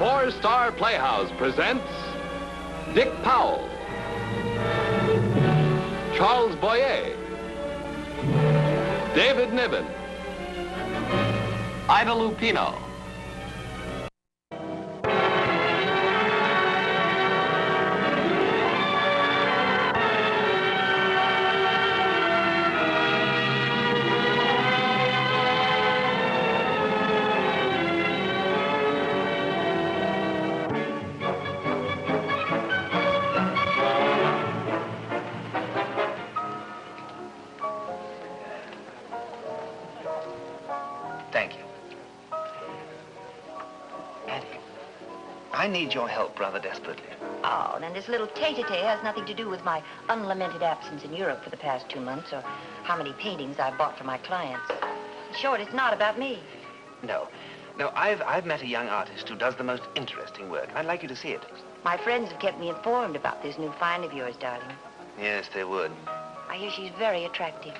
Star Playhouse presents Dick Powell, Charles Boyer, David Niven, Ida Lupino. Thank you. Addie, I need your help rather desperately. Oh, then this little tete-a-tete has nothing to do with my unlamented absence in Europe for the past 2 months or how many paintings I've bought for my clients. In short, it's not about me. No, I've met a young artist who does the most interesting work. I'd like you to see it. My friends have kept me informed about this new find of yours, darling. Yes, they would. I hear she's very attractive.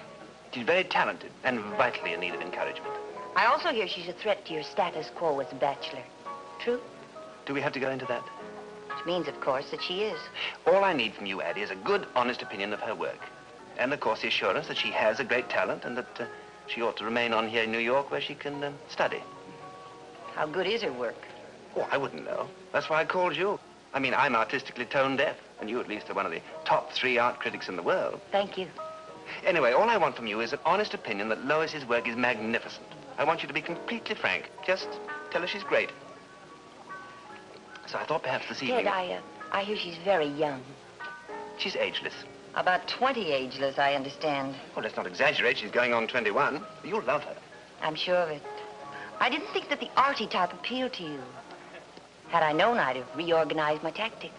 She's very talented and vitally in need of encouragement. I also hear she's a threat to your status quo as a bachelor. True? Do we have to go into that? Which means, of course, that she is. All I need from you, Addie, is a good, honest opinion of her work. And, of course, the assurance that she has a great talent and that she ought to remain on here in New York where she can study. How good is her work? Oh, I wouldn't know. That's why I called you. I mean, I'm artistically tone deaf, and you at least are one of the top 3 art critics in the world. Thank you. Anyway, all I want from you is an honest opinion that Lois's work is magnificent. I want you to be completely frank. Just tell her she's great. So I thought perhaps this evening... Ted, I hear she's very young. She's ageless. About 20 ageless, I understand. Well, let's not exaggerate. She's going on 21. You'll love her. I'm sure of it. I didn't think that the arty type appealed to you. Had I known, I'd have reorganized my tactics.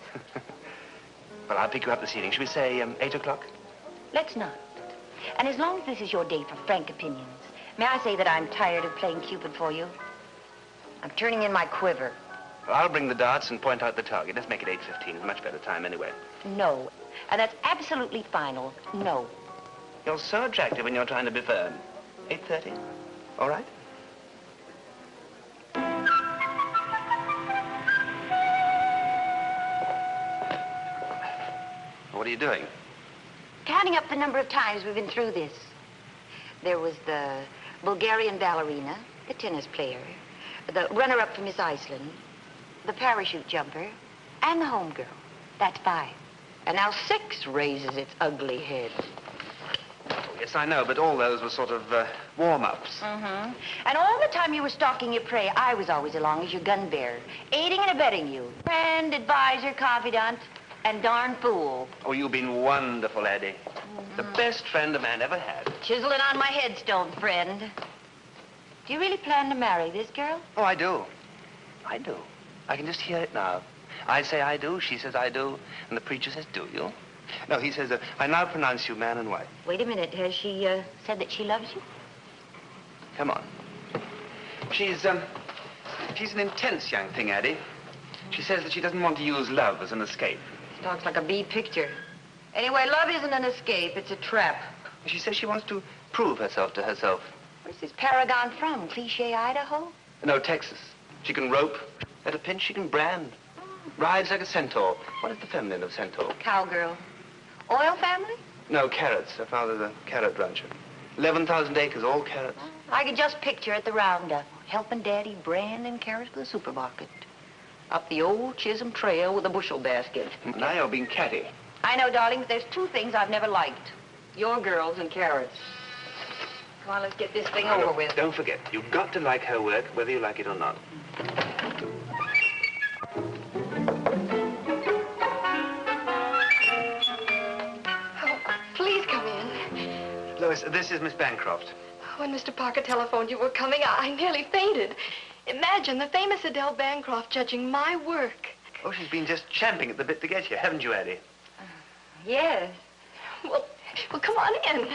Well, I'll pick you up this evening. Should we say 8 o'clock? Let's not. And as long as this is your day for frank opinions, may I say that I'm tired of playing Cupid for you? I'm turning in my quiver. Well, I'll bring the darts and point out the target. Let's make it 8:15. It's a much better time anyway. No. And that's absolutely final. No. You're so attractive when you're trying to be firm. 8:30? All right? What are you doing? Counting up the number of times we've been through this. There was the Bulgarian ballerina, the tennis player, the runner-up for Miss Iceland, the parachute jumper, and the homegirl. That's 5. And now 6 raises its ugly head. Oh, yes, I know, but all those were sort of warm-ups. Mm-hmm. And all the time you were stalking your prey, I was always along as your gun bearer, aiding and abetting you. Friend, advisor, confidant, and darn fool. Oh, you've been wonderful, Addie. Mm-hmm. The best friend a man ever had. Chiseling on my headstone, friend. Do you really plan to marry this girl? Oh, I do. I do. I can just hear it now. I say I do, she says I do, and the preacher says, do you? No, he says, I now pronounce you man and wife. Wait a minute. Has she said that she loves you? Come on. She's an intense young thing, Addie. She says that she doesn't want to use love as an escape. Talks like a B picture. Anyway, love isn't an escape, it's a trap. She says she wants to prove herself to herself. Where's this paragon from? Cliché, Idaho? No, Texas. She can rope. At a pinch, she can brand. Rides like a centaur. What is the feminine of centaur? Cowgirl. Oil family? No, carrots. Her father's a carrot rancher. 11,000 acres, all carrots. I could just picture at the roundup, helping Daddy brand and carrots for the supermarket. Up the old Chisholm Trail with a bushel basket. Now you're being catty. I know, darling, but there's 2 things I've never liked. Your girls and carrots. Come on, let's get this thing over with. Don't forget, you've got to like her work, whether you like it or not. Oh, please come in. Lois, this is Miss Bancroft. When Mr. Parker telephoned you were coming, I nearly fainted. Imagine the famous Adele Bancroft judging my work. Oh, she's been just champing at the bit to get here, haven't you, Addie? Yes. Well, come on in.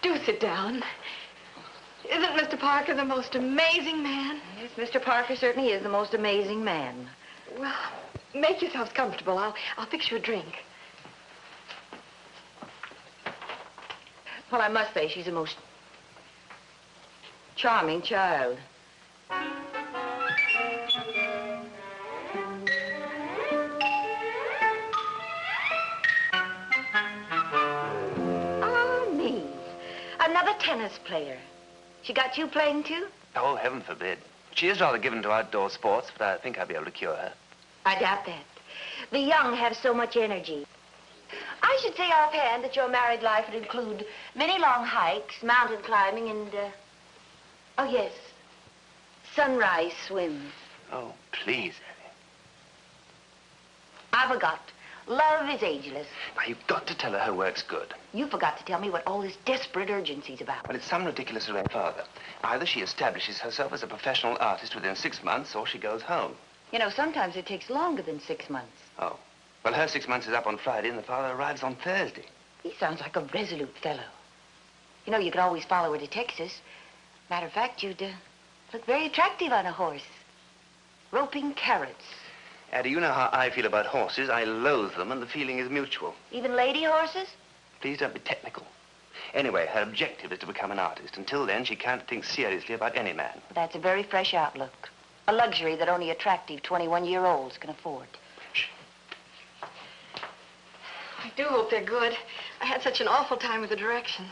Do sit down. Isn't Mr. Parker the most amazing man? Yes, Mr. Parker certainly is the most amazing man. Well, make yourselves comfortable. I'll fix you a drink. Well, I must say, she's a most charming child. Oh, me. Another tennis player. She got you playing, too? Oh, heaven forbid. She is rather given to outdoor sports, but I think I'll be able to cure her. I doubt that. The young have so much energy. I should say offhand that your married life would include many long hikes, mountain climbing, and, oh, yes, sunrise swims. Oh, please, Eddie. I forgot. Love is ageless. Now, you've got to tell her work's good. You forgot to tell me what all this desperate urgency's about. Well, it's some ridiculous array further. Either she establishes herself as a professional artist within 6 months, or she goes home. You know, sometimes it takes longer than 6 months. Oh. Well, her 6 months is up on Friday, and the father arrives on Thursday. He sounds like a resolute fellow. You know, you could always follow her to Texas. Matter of fact, you'd look very attractive on a horse. Roping carrots. Addie, you know how I feel about horses. I loathe them, and the feeling is mutual. Even lady horses? Please don't be technical. Anyway, her objective is to become an artist. Until then, she can't think seriously about any man. That's a very fresh outlook. A luxury that only attractive 21-year-olds can afford. Shh. I do hope they're good. I had such an awful time with the directions.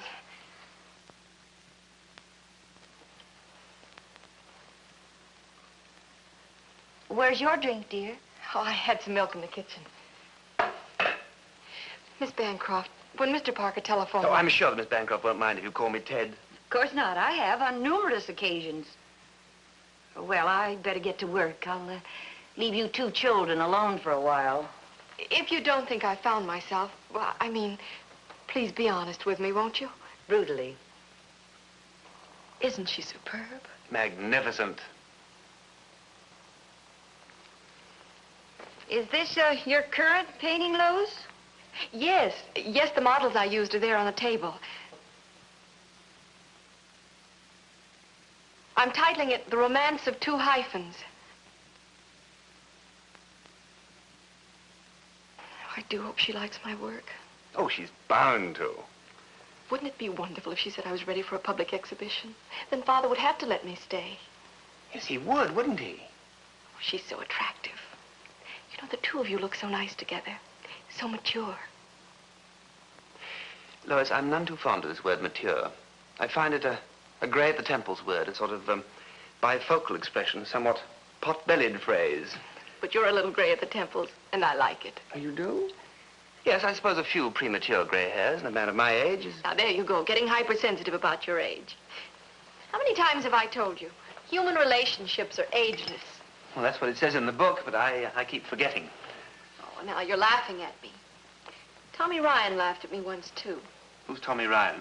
Where's your drink, dear? Oh, I had some milk in the kitchen. Miss Bancroft, when Mr. Parker telephoned... Oh, I'm sure that Miss Bancroft won't mind if you call me Ted. Of course not. I have on numerous occasions. Well, I better get to work. I'll leave you two children alone for a while. If you don't think I found myself, well, I mean, please be honest with me, won't you? Brutally. Isn't she superb? Magnificent. Is this your current painting, Lois? Yes. Yes, the models I used are there on the table. I'm titling it The Romance of Two Hyphens. I do hope she likes my work. Oh, she's bound to. Wouldn't it be wonderful if she said I was ready for a public exhibition? Then Father would have to let me stay. Yes, he would, wouldn't he? Oh, she's so attractive. You know, the two of you look so nice together. So mature. Lois, I'm none too fond of this word mature. I find it a grey at the temples word, a sort of bifocal expression, a somewhat pot-bellied phrase. But you're a little gray at the temples, and I like it. Oh, you do? Yes, I suppose a few premature gray hairs in a man of my age is... Now, there you go, getting hypersensitive about your age. How many times have I told you? Human relationships are ageless. Well, that's what it says in the book, but I keep forgetting. Oh, now you're laughing at me. Tommy Ryan laughed at me once, too. Who's Tommy Ryan?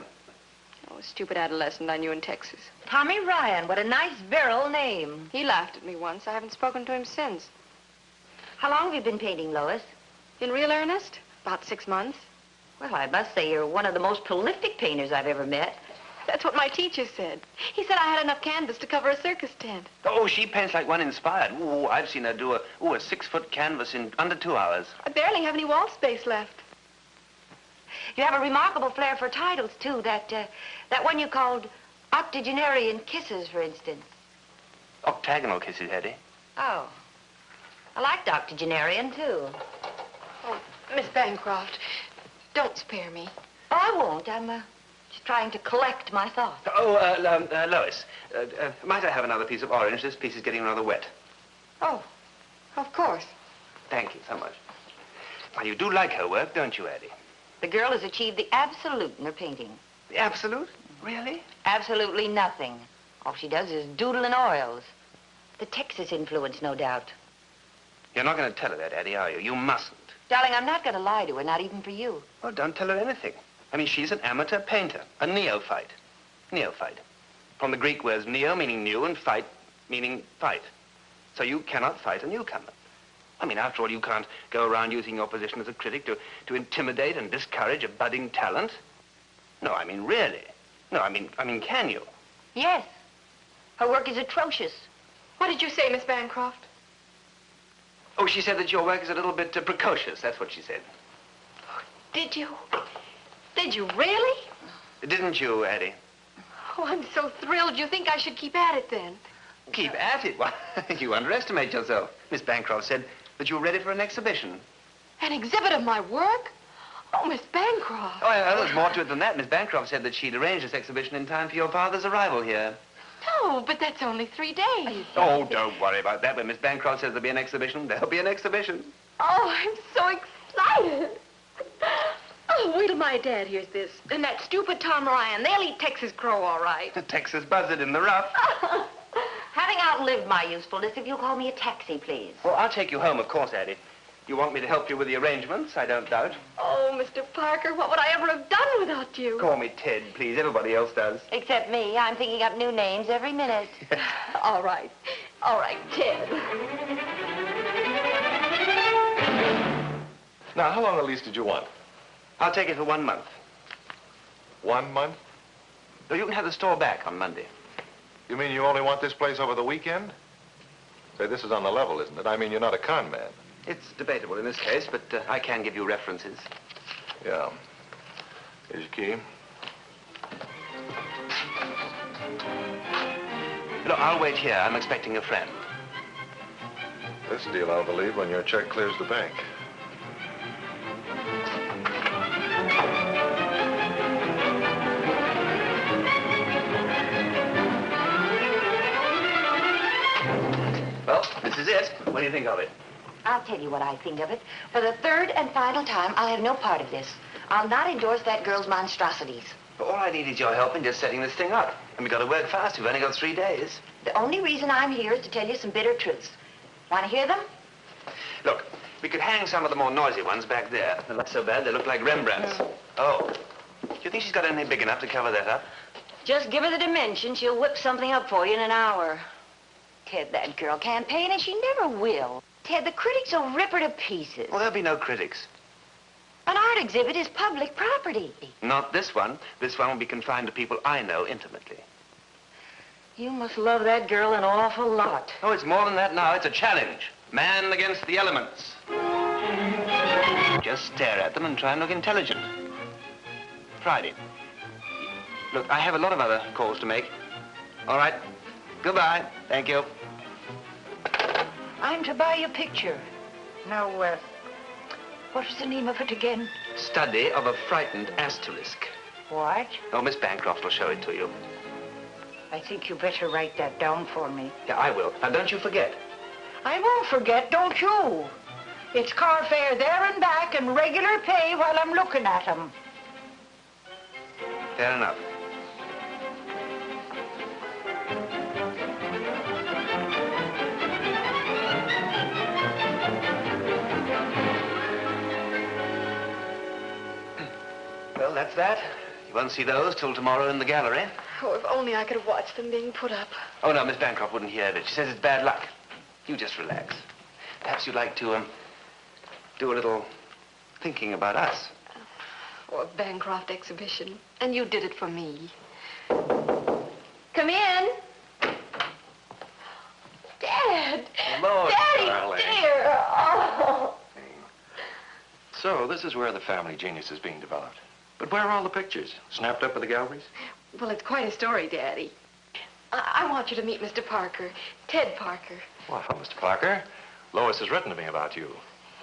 Oh, a stupid adolescent I knew in Texas. Tommy Ryan, what a nice, virile name. He laughed at me once. I haven't spoken to him since. How long have you been painting, Lois? In real earnest? About 6 months. Well, I must say you're one of the most prolific painters I've ever met. That's what my teacher said. He said I had enough canvas to cover a circus tent. Oh, she paints like one inspired. Ooh, I've seen her do a 6-foot canvas in under 2 hours. I barely have any wall space left. You have a remarkable flair for titles, too. That one you called Octogenarian Kisses, for instance. Octagonal kisses, Eddie. Oh. I liked Octogenarian, too. Oh, Miss Bancroft, don't spare me. Oh, I won't. I'm just trying to collect my thoughts. Oh, Lois, might I have another piece of orange? This piece is getting rather wet. Oh, of course. Thank you so much. Now, you do like her work, don't you, Eddie? The girl has achieved the absolute in her painting. The absolute? Really? Absolutely nothing. All she does is doodle in oils. The Texas influence, no doubt. You're not going to tell her that, Eddie, are you? You mustn't. Darling, I'm not going to lie to her, not even for you. Oh, don't tell her anything. I mean, she's an amateur painter, a neophyte. Neophyte. From the Greek words neo, meaning new, and phyte, meaning fight. So you cannot fight a newcomer. I mean, after all, you can't go around using your position as a critic to intimidate and discourage a budding talent. No, I mean, really. No, I mean, can you? Yes. Her work is atrocious. What did you say, Miss Bancroft? Oh, she said that your work is a little bit precocious. That's what she said. Did you? Did you really? Didn't you, Eddie? Oh, I'm so thrilled. You think I should keep at it then? Keep at it? Why, you underestimate yourself. Miss Bancroft said that you were ready for an exhibition. An exhibit of my work? Oh, Miss Bancroft. Oh, yeah, there's more to it than that. Miss Bancroft said that she'd arranged this exhibition in time for your father's arrival here. No, but that's only 3 days. Oh, don't worry about that. When Miss Bancroft says there'll be an exhibition, there'll be an exhibition. Oh, I'm so excited. Oh, wait till my dad hears this. And that stupid Tom Ryan. They'll eat Texas crow all right. The Texas buzzard in the rough. Having outlived my usefulness, if you'll call me a taxi, please. Well, I'll take you home, of course, Addie. You want me to help you with the arrangements, I don't doubt. Oh, Mr. Parker, what would I ever have done without you? Call me Ted, please. Everybody else does. Except me. I'm thinking up new names every minute. All right. All right, Ted. Now, how long a lease did you want? I'll take it for 1 month. 1 month? So you can have the store back on Monday. You mean you only want this place over the weekend? Say, this is on the level, isn't it? I mean, you're not a con man. It's debatable in this case, but I can give you references. Yeah. Here's your key. Look, I'll wait here. I'm expecting a friend. This deal, I'll believe, when your check clears the bank. Well, this is it. What do you think of it? I'll tell you what I think of it. For the third and final time, I'll have no part of this. I'll not endorse that girl's monstrosities. But all I need is your help in just setting this thing up. And we've got to work fast. We've only got 3 days. The only reason I'm here is to tell you some bitter truths. Want to hear them? Look, we could hang some of the more noisy ones back there. They're not so bad. They look like Rembrandts. Oh. Do you think she's got anything big enough to cover that up? Just give her the dimension. She'll whip something up for you in an hour. Ted, that girl can't paint, and she never will. Ted, the critics will rip her to pieces. Well, there'll be no critics. An art exhibit is public property. Not this one. This one will be confined to people I know intimately. You must love that girl an awful lot. Oh, it's more than that now. It's a challenge. Man against the elements. Just stare at them and try and look intelligent. Friday. Look, I have a lot of other calls to make. All right. Goodbye. Thank you. I'm to buy your picture. Now, what's the name of it again? Study of a Frightened Asterisk. What? Oh, Miss Bancroft will show it to you. I think you better write that down for me. Yeah, I will. Now, don't you forget. I won't forget, don't you? It's car fare there and back and regular pay while I'm looking at 'em. Fair enough. Well, that's that. You won't see those till tomorrow in the gallery. Oh, if only I could have watched them being put up. Oh, no, Miss Bancroft wouldn't hear of it. She says it's bad luck. You just relax. Perhaps you'd like to, do a little thinking about us. Oh, a Bancroft exhibition. And you did it for me. Come in. Dad! Hello, Daddy, darling. dear! Oh. So, this is where the family genius is being developed. But where are all the pictures? Snapped up at the galleries? Well, it's quite a story, Daddy. I want you to meet Mr. Parker, Ted Parker. Well, Mr. Parker, Lois has written to me about you.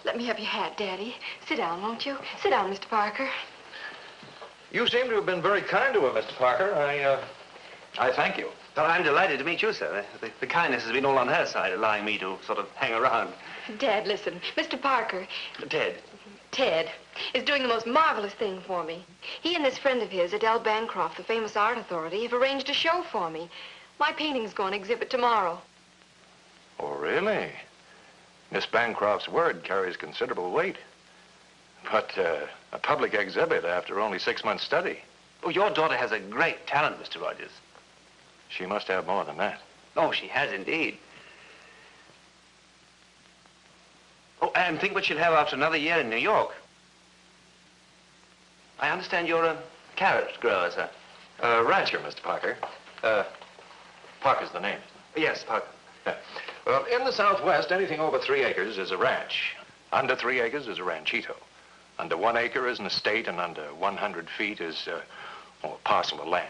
Let me have your hat, Daddy. Sit down, won't you? Sit down, Mr. Parker. You seem to have been very kind to her, Mr. Parker. I thank you. Well, I'm delighted to meet you, sir. The kindness has been all on her side, allowing me to sort of hang around. Dad, listen. Mr. Parker, Ted, is doing the most marvelous thing for me. He and this friend of his, Adele Bancroft, the famous art authority, have arranged a show for me. My paintings go on exhibit tomorrow. Oh, really? Miss Bancroft's word carries considerable weight. But a public exhibit after only 6 months' study. oh, your daughter has a great talent, Mr. Rogers. She must have more than that. Oh, she has indeed. Oh, and think what she'll have after another year in New York. I understand you're a carrot grower, sir. Rancher, Mr. Parker. Parker's the name. Yes, Parker. Well, in the Southwest, anything over 3 acres is a ranch. Under 3 acres is a ranchito. Under 1 acre is an estate, and under 100 feet is, or a parcel of land.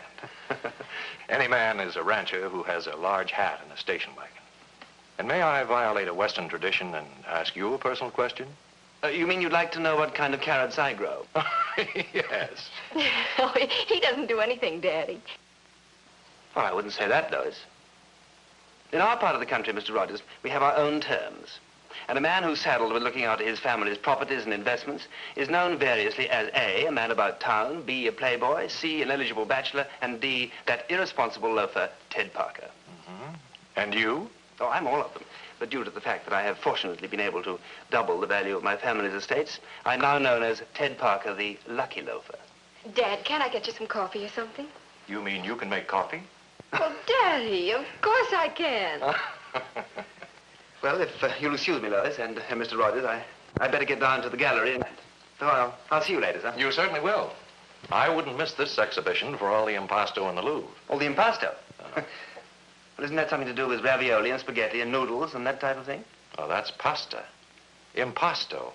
Any man is a rancher who has a large hat and a station wagon. And may I violate a Western tradition and ask you a personal question? You mean you'd like to know what kind of carrots I grow? Yes. Oh, he doesn't do anything, Daddy. Well, I wouldn't say that, Lois. In our part of the country, Mr. Rogers, we have our own terms. And a man who's saddled with looking after his family's properties and investments is known variously as A, a man about town, B, a playboy, C, an eligible bachelor, and D, that irresponsible loafer, Ted Parker. Mm-hmm. And you? Oh, I'm all of them. But due to the fact that I have fortunately been able to double the value of my family's estates, I'm now known as Ted Parker, the lucky loafer. Dad, can't I get you some coffee or something? You mean you can make coffee? Well, Daddy, of course I can. Well, if you'll excuse me, Lois, and Mr. Rogers, I'd better get down to the gallery. So I'll see you later, sir. You certainly will. I wouldn't miss this exhibition for all the impasto in the Louvre. Oh, the impasto? Well, isn't that something to do with ravioli and spaghetti and noodles and that type of thing? Oh, that's pasta. Impasto,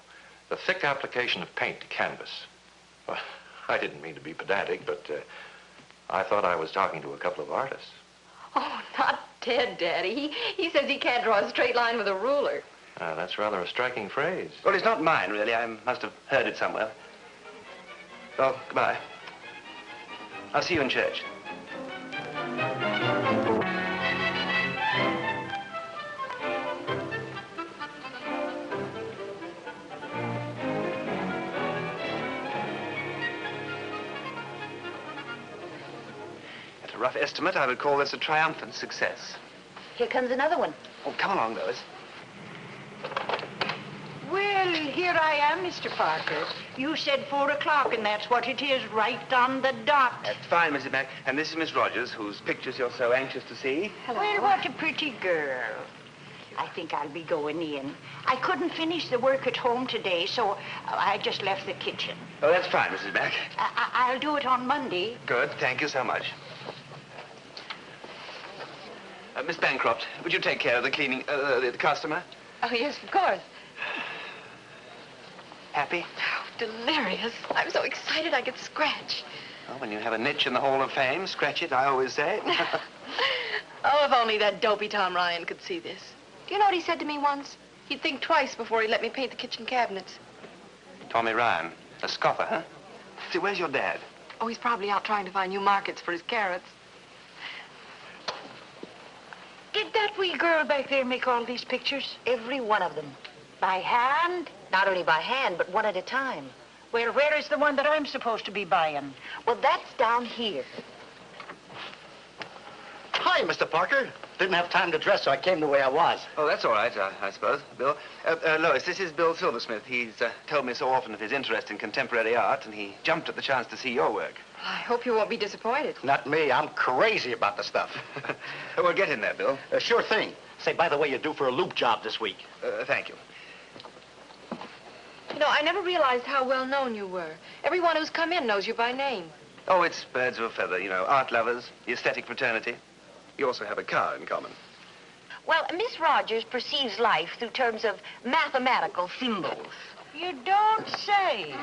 the thick application of paint to canvas. Well, I didn't mean to be pedantic, but I thought I was talking to a couple of artists. Oh, not Ted, Daddy. He says he can't draw a straight line with a ruler. That's rather a striking phrase. Well, it's not mine, really. I must have heard it somewhere. Well, goodbye. I'll see you in church. At a rough estimate, I would call this a triumphant success. Here comes another one. Oh, come along, Lois. Well, here I am, Mr. Parker. You said 4 o'clock, and that's what it is, right on the dot. That's fine, Mrs. Mack. And this is Miss Rogers, whose pictures you're so anxious to see. Well, what a pretty girl. I think I'll be going in. I couldn't finish the work at home today, so I just left the kitchen. Oh, that's fine, Mrs. Mack. I'll do it on Monday. Good. Thank you so much. Miss Bancroft, would you take care of the cleaning, the customer? Oh, yes, of course. Happy? Oh, delirious. I'm so excited I could scratch. Well, when you have a niche in the Hall of Fame, scratch it, I always say. Oh, if only that dopey Tom Ryan could see this. Do you know what he said to me once? He'd think twice before he let me paint the kitchen cabinets. Tommy Ryan, a scoffer, huh? See, where's your dad? Oh, he's probably out trying to find new markets for his carrots. Did that wee girl back there make all these pictures? Every one of them. By hand? Not only by hand, but one at a time. Well, where is the one that I'm supposed to be buying? Well, that's down here. Hi, Mr. Parker. Didn't have time to dress, so I came the way I was. Oh, that's all right, I suppose, Bill. Lois, this is Bill Silversmith. He's told me so often of his interest in contemporary art, and he jumped at the chance to see your work. I hope you won't be disappointed. Not me. I'm crazy about the stuff. Well, get in there, Bill. Sure thing. Say, by the way, you're due for a loop job this week. Thank you. You know, I never realized how well known you were. Everyone who's come in knows you by name. Oh, it's birds of a feather, you know, art lovers, the aesthetic fraternity. You also have a car in common. Well, Miss Rogers perceives life through terms of mathematical symbols. You don't say.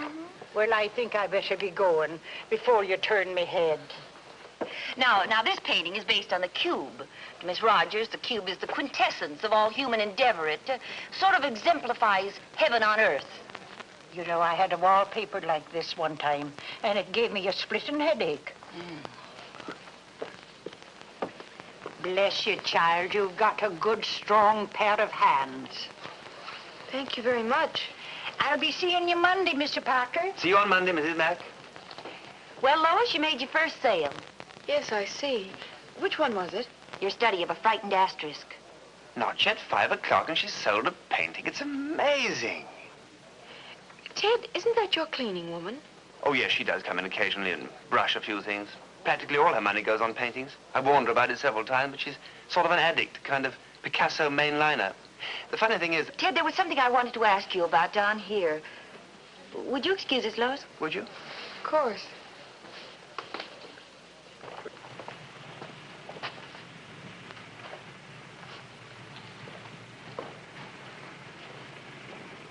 Well, I think I better be going before you turn me head. Now, this painting is based on the cube. To Miss Rogers, the cube is the quintessence of all human endeavor. It sort of exemplifies heaven on earth. You know, I had a wallpaper like this one time, and it gave me a splitting headache. Bless you, child. You've got a good, strong pair of hands. Thank you very much. I'll be seeing you Monday, Mr. Parker. See you on Monday, Mrs. Mack. Well, Lois, you made your first sale. Yes, I see. Which one was it? Your study of a frightened asterisk. Not yet 5 o'clock, and she's sold a painting. It's amazing. Ted, isn't that your cleaning woman? Oh, yes, she does come in occasionally and brush a few things. Practically all her money goes on paintings. I've warned her about it several times, but she's sort of an addict, kind of Picasso mainliner. The funny thing is... Ted, there was something I wanted to ask you about down here. Would you excuse us, Lois? Would you? Of course.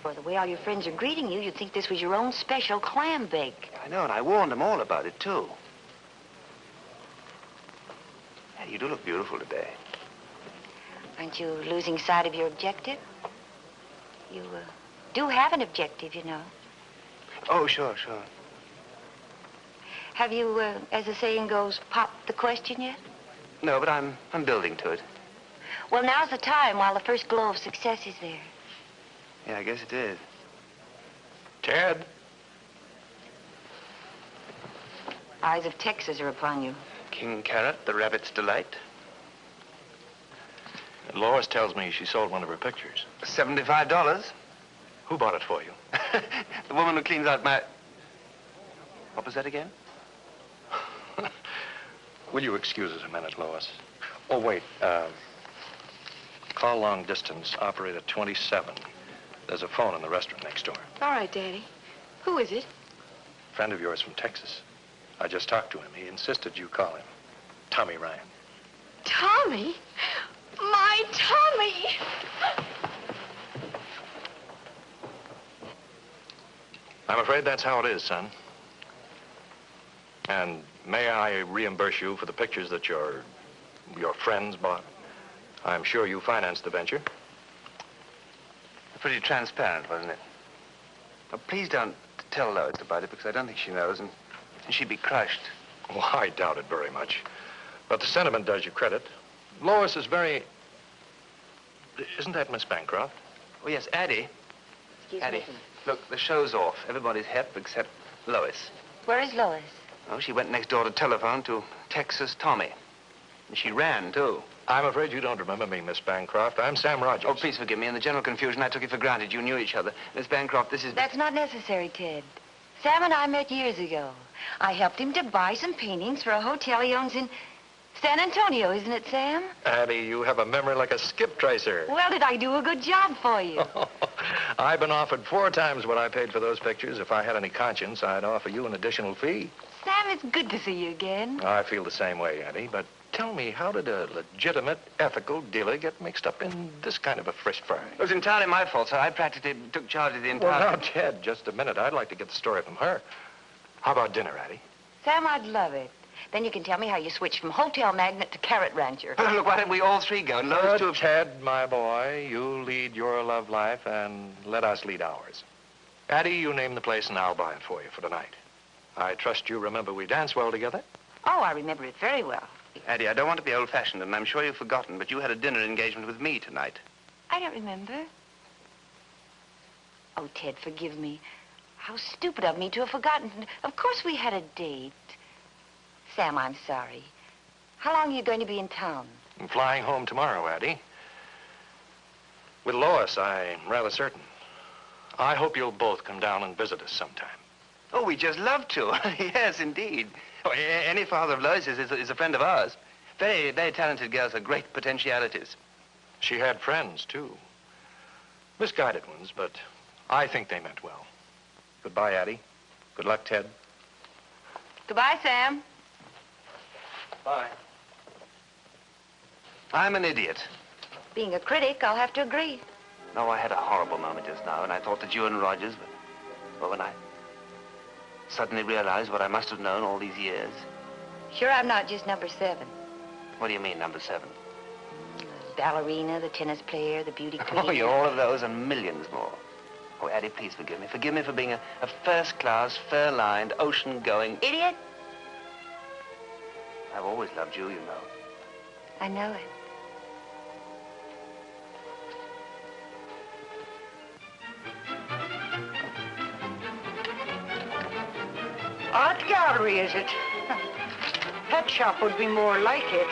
Well, the way all your friends are greeting you, you'd think this was your own special clam bake. I know, and I warned them all about it, too. You do look beautiful today. Aren't you losing sight of your objective? You do have an objective, you know. Oh, sure, sure. Have you, as the saying goes, popped the question yet? No, but I'm building to it. Well, now's the time while the first glow of success is there. Yeah, I guess it is. Ted? Eyes of Texas are upon you. King Carrot, the rabbit's delight. Lois tells me she sold one of her pictures. $75. Who bought it for you? The woman who cleans out my... What was that again? Will you excuse us a minute, Lois? Oh, wait. Call long distance, operator 27. There's a phone in the restaurant next door. All right, Daddy. Who is it? Friend of yours from Texas. I just talked to him. He insisted you call him. Tommy Ryan. Tommy? My Tommy! I'm afraid that's how it is, son. And may I reimburse you for the pictures that your friends bought? I'm sure you financed the venture. Pretty transparent, wasn't it? Oh, please don't tell Lois about it, because I don't think she knows, and she'd be crushed. Well, I doubt it very much. But the sentiment does you credit. Lois is very... Isn't that Miss Bancroft? Oh, yes, Addie. Excuse Addie, me. look, the show's off. Everybody's hep except Lois. Where is Lois? Oh, she went next door to telephone to Texas Tommy. And she ran, too. I'm afraid you don't remember me, Miss Bancroft. I'm Sam Rogers. Oh, please forgive me. In the general confusion, I took it for granted you knew each other. Miss Bancroft, this is... That's not necessary, Ted. Sam and I met years ago. I helped him to buy some paintings for a hotel he owns in San Antonio, isn't it, Sam? Addie, you have a memory like a skip tracer. Well, did I do a good job for you? I've been offered 4 times what I paid for those pictures. If I had any conscience, I'd offer you an additional fee. Sam, it's good to see you again. I feel the same way, Addie, but tell me, how did a legitimate, ethical dealer get mixed up in this kind of a frisk fry? It was entirely my fault, sir. I practically took charge of the entire... Well, now, Ted, just a minute. I'd like to get the story from her. How about dinner, Addie? Sam, I'd love it. Then you can tell me how you switched from hotel magnate to carrot rancher. Oh, look, why don't we all three go? And Lois, too. Ted, my boy, you lead your love life and let us lead ours. Addie, you name the place and I'll buy it for you for tonight. I trust you remember we danced well together. Oh, I remember it very well. Addie, I don't want to be old-fashioned, and I'm sure you've forgotten, but you had a dinner engagement with me tonight. I don't remember. Oh, Ted, forgive me. How stupid of me to have forgotten. Of course we had a date. Sam, I'm sorry. How long are you going to be in town? I'm flying home tomorrow, Addie. With Lois, I'm rather certain. I hope you'll both come down and visit us sometime. Oh, we'd just love to. Yes, indeed. Oh, any father of Lois is a friend of ours. Very, very talented girls with great potentialities. She had friends, too. Misguided ones, but I think they meant well. Goodbye, Addie. Good luck, Ted. Goodbye, Sam. Bye. I'm an idiot. Being a critic, I'll have to agree. No, I had a horrible moment just now, and I thought that you and Rogers were... Well, when I suddenly realized what I must have known all these years. Sure, I'm not just number 7. What do you mean, number 7? The ballerina, the tennis player, the beauty queen. Oh, you're all of those and millions more. Oh, Addie, please forgive me. Forgive me for being a first-class, fair-lined, ocean-going... Idiot? I've always loved you, you know. I know it. Art gallery, is it? Pet shop would be more like it.